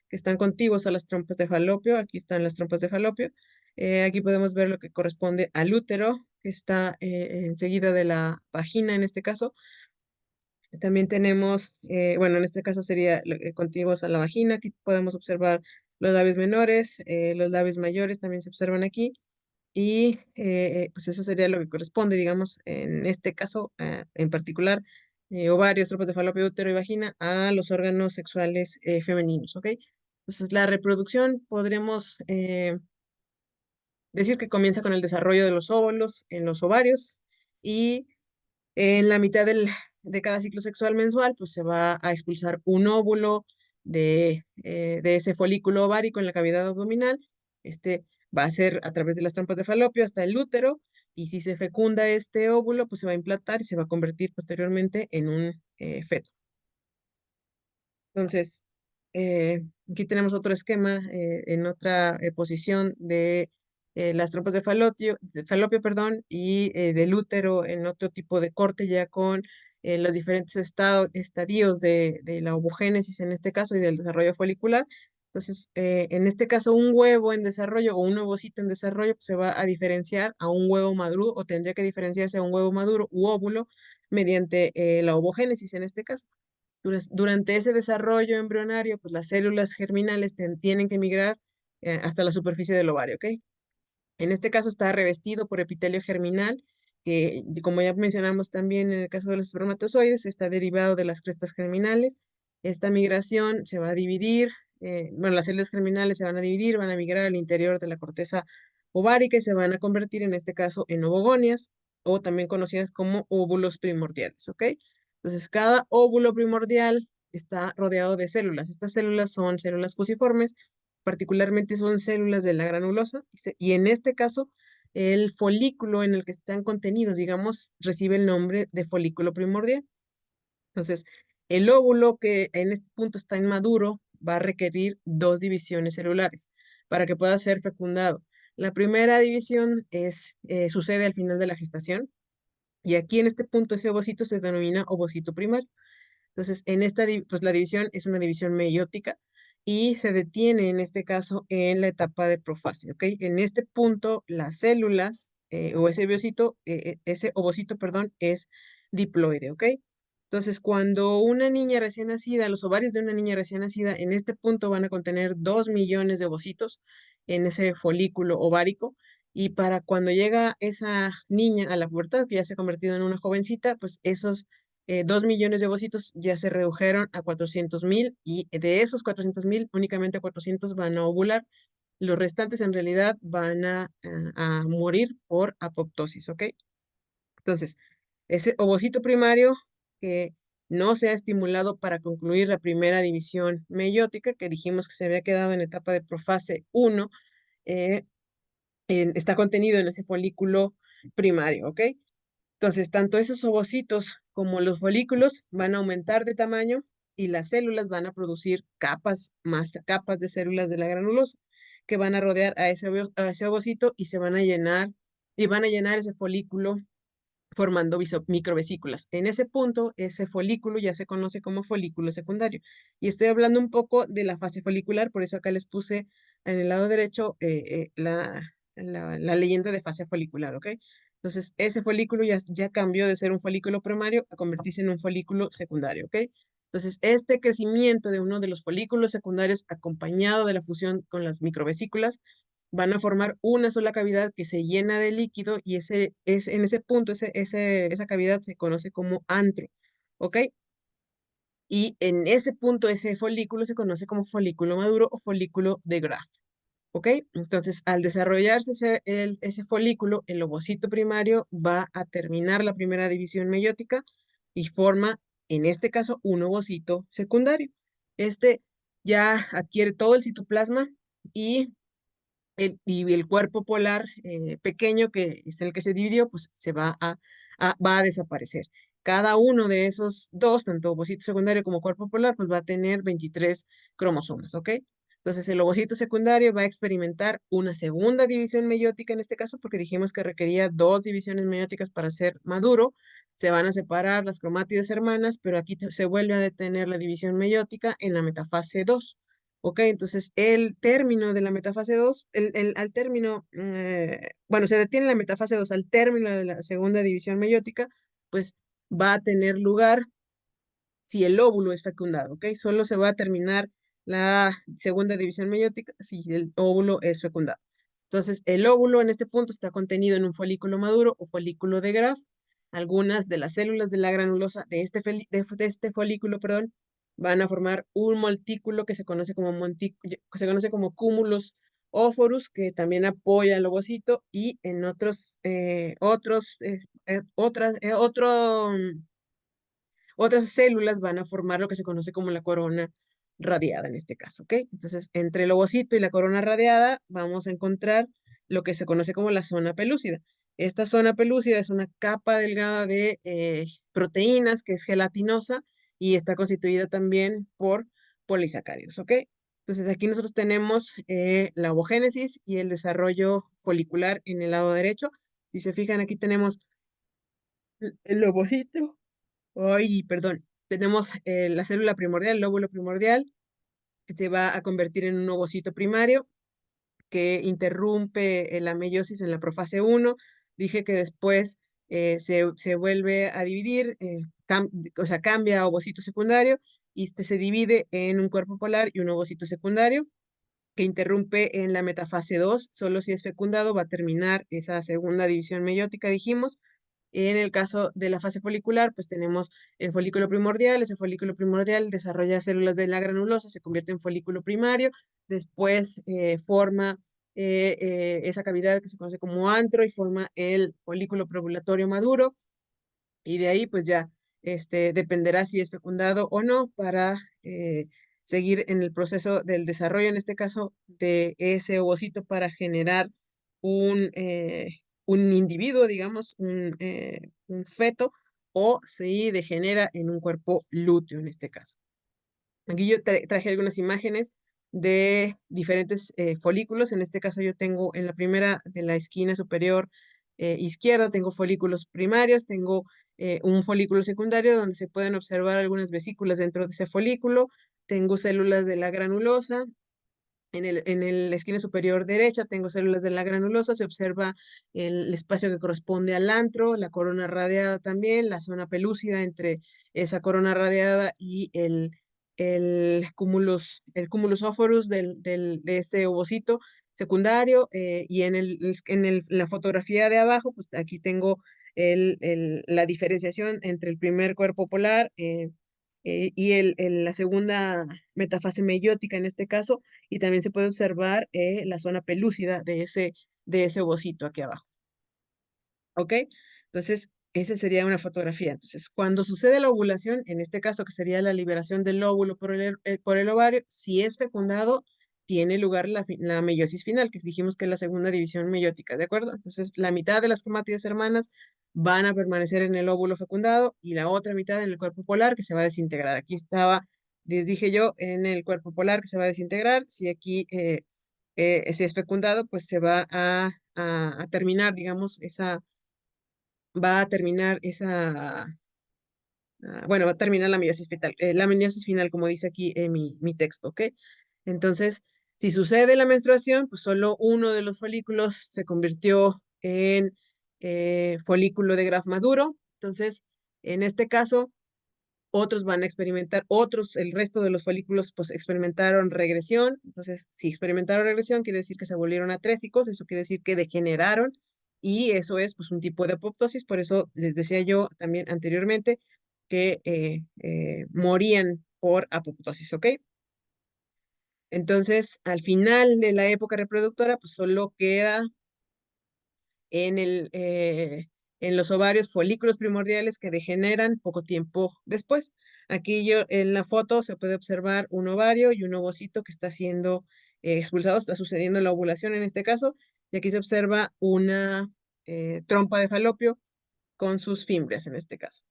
que están contiguos a las trompas de falopio. Aquí están las trompas de falopio. Aquí podemos ver lo que corresponde al útero, que está enseguida de la vagina en este caso. También tenemos, bueno, en este caso sería contiguos a la vagina. Aquí podemos observar los labios menores, los labios mayores también se observan aquí. Y pues eso sería lo que corresponde, digamos, en este caso en particular, ovarios, trompas de falopio, útero y vagina, a los órganos sexuales femeninos, ¿ok? Entonces, la reproducción podremos decir que comienza con el desarrollo de los óvulos en los ovarios y en la mitad de cada ciclo sexual mensual, pues se va a expulsar un óvulo de ese folículo ovárico en la cavidad abdominal. Este va a ser a través de las trompas de falopio hasta el útero, y si se fecunda este óvulo, pues se va a implantar y se va a convertir posteriormente en un feto. Entonces, aquí tenemos otro esquema en otra posición de las trompas de falopio, perdón, y del útero en otro tipo de corte ya con los diferentes estadios de la ovogénesis en este caso y del desarrollo folicular. Entonces, en este caso, un huevo en desarrollo o un ovocito en desarrollo pues, se va a diferenciar a un huevo maduro o tendría que diferenciarse a un huevo maduro u óvulo mediante la ovogénesis en este caso. Durante ese desarrollo embrionario, pues las células germinales tienen que migrar hasta la superficie del ovario, ¿ok? En este caso está revestido por epitelio germinal, que como ya mencionamos también en el caso de los espermatozoides, está derivado de las crestas germinales. Esta migración se va a dividir, bueno, las células germinales se van a dividir, van a migrar al interior de la corteza ovárica y se van a convertir en este caso en ovogonias o también conocidas como óvulos primordiales, ¿ok? Entonces, cada óvulo primordial está rodeado de células. Estas células son células fusiformes, particularmente son células de la granulosa, y en este caso, el folículo en el que están contenidos, digamos, recibe el nombre de folículo primordial. Entonces, el óvulo que en este punto está inmaduro va a requerir dos divisiones celulares para que pueda ser fecundado. La primera división sucede al final de la gestación, y aquí en este punto ese ovocito se denomina ovocito primario. Entonces, pues la división es una división meiótica y se detiene en este caso en la etapa de profase, ¿ok? En este punto, las células o ese ovocito, perdón, es diploide, ¿ok? Entonces, cuando una niña recién nacida, los ovarios de una niña recién nacida, en este punto van a contener 2 millones de ovocitos en ese folículo ovárico. Y para cuando llega esa niña a la pubertad, que ya se ha convertido en una jovencita, pues esos 2 millones de ovocitos ya se redujeron a 400.000 y de esos 400.000 únicamente 400 van a ovular. Los restantes en realidad van a morir por apoptosis, ¿ok? Entonces, ese ovocito primario que no se ha estimulado para concluir la primera división meiótica, que dijimos que se había quedado en etapa de profase 1, eh, está contenido en ese folículo primario, ¿ok? Entonces, tanto esos ovocitos como los folículos van a aumentar de tamaño y las células van a producir capas, más capas de células de la granulosa que van a rodear a ese ovocito y se van a llenar ese folículo formando microvesículas. En ese punto, ese folículo ya se conoce como folículo secundario. Y estoy hablando un poco de la fase folicular, por eso acá les puse en el lado derecho la leyenda de fase folicular, ¿ok? Entonces, ese folículo ya cambió de ser un folículo primario a convertirse en un folículo secundario, ¿ok? Entonces, este crecimiento de uno de los folículos secundarios acompañado de la fusión con las microvesículas van a formar una sola cavidad que se llena de líquido y en ese punto, esa cavidad se conoce como antro, ¿ok? Y en ese punto, ese folículo se conoce como folículo maduro o folículo de Graf, ¿ok? Entonces, al desarrollarse ese folículo, el ovocito primario va a terminar la primera división meiótica y forma, en este caso, un ovocito secundario. Este ya adquiere todo el citoplasma y el cuerpo polar pequeño, que es el que se dividió, pues va a desaparecer. Cada uno de esos dos, tanto ovocito secundario como cuerpo polar, pues va a tener 23 cromosomas, ¿ok? Entonces el ovocito secundario va a experimentar una segunda división meiótica en este caso, porque dijimos que requería dos divisiones meióticas para ser maduro. Se van a separar las cromátides hermanas, pero aquí se vuelve a detener la división meiótica en la metafase 2. ¿ok? Entonces, el término de la metafase 2, al término, bueno, se detiene la metafase 2 al término de la segunda división meiótica, pues va a tener lugar si el óvulo es fecundado, ¿ok? Solo se va a terminar la segunda división meiótica si el óvulo es fecundado. Entonces, el óvulo en este punto está contenido en un folículo maduro o folículo de Graf. Algunas de las células de la granulosa de este folículo, perdón, van a formar un montículo que se conoce como cúmulos óforus, que también apoya el ovocito, y en otras células van a formar lo que se conoce como la corona radiada en este caso, ¿ok? Entonces, entre el ovocito y la corona radiada vamos a encontrar lo que se conoce como la zona pelúcida. Esta zona pelúcida es una capa delgada de proteínas que es gelatinosa y está constituida también por polisacáridos, ¿ok? Entonces, aquí nosotros tenemos la ovogénesis y el desarrollo folicular en el lado derecho. Si se fijan, aquí tenemos el ovocito. Ay, perdón. Tenemos la célula primordial, el lóbulo primordial, que se va a convertir en un ovocito primario que interrumpe la meiosis en la profase 1. Dije que después se vuelve a dividir, o sea, cambia a ovocito secundario y este se divide en un cuerpo polar y un ovocito secundario que interrumpe en la metafase 2. Solo si es fecundado va a terminar esa segunda división meiótica, dijimos. En el caso de la fase folicular, pues tenemos el folículo primordial. Ese folículo primordial desarrolla células de la granulosa, se convierte en folículo primario, después forma esa cavidad que se conoce como antro y forma el folículo preovulatorio maduro, y de ahí pues ya dependerá si es fecundado o no para seguir en el proceso del desarrollo, en este caso, de ese ovocito para generar un individuo, digamos, un feto, o si degenera en un cuerpo lúteo en este caso. Aquí yo traje algunas imágenes de diferentes folículos. En este caso yo tengo en la primera de la esquina superior izquierda, tengo folículos primarios, tengo un folículo secundario donde se pueden observar algunas vesículas dentro de ese folículo, tengo células de la granulosa. La esquina superior derecha tengo células de la granulosa, se observa el espacio que corresponde al antro, la corona radiada también, la zona pelúcida entre esa corona radiada y el cúmulus óforus de este ovocito secundario, y la fotografía de abajo, pues aquí tengo la diferenciación entre el primer cuerpo polar y la segunda metafase meiótica en este caso, y también se puede observar la zona pelúcida de ese ovocito aquí abajo. ¿Ok? Entonces, esa sería una fotografía. Entonces, cuando sucede la ovulación, en este caso que sería la liberación del óvulo por el ovario, si es fecundado, tiene lugar la meiosis final, que dijimos que es la segunda división meiótica, ¿de acuerdo? Entonces, la mitad de las cromátides hermanas van a permanecer en el óvulo fecundado y la otra mitad en el cuerpo polar que se va a desintegrar. Aquí estaba, les dije yo, en el cuerpo polar que se va a desintegrar. Si aquí si es fecundado, pues se va a terminar, digamos, va a terminar bueno, va a terminar la meiosis final, como dice aquí en mi texto, ¿ok? Entonces, si sucede la menstruación, pues solo uno de los folículos se convirtió en folículo de Graf maduro. Entonces, en este caso, otros van a experimentar, el resto de los folículos, pues experimentaron regresión. Entonces, si experimentaron regresión, quiere decir que se volvieron atrésticos, eso quiere decir que degeneraron, y eso es pues un tipo de apoptosis. Por eso les decía yo también anteriormente que morían por apoptosis, ¿ok? Entonces, al final de la época reproductora, pues solo queda en, en los ovarios folículos primordiales que degeneran poco tiempo después. Aquí en la foto se puede observar un ovario y un ovocito que está siendo expulsado, está sucediendo la ovulación en este caso, y aquí se observa una trompa de falopio con sus fimbrias en este caso.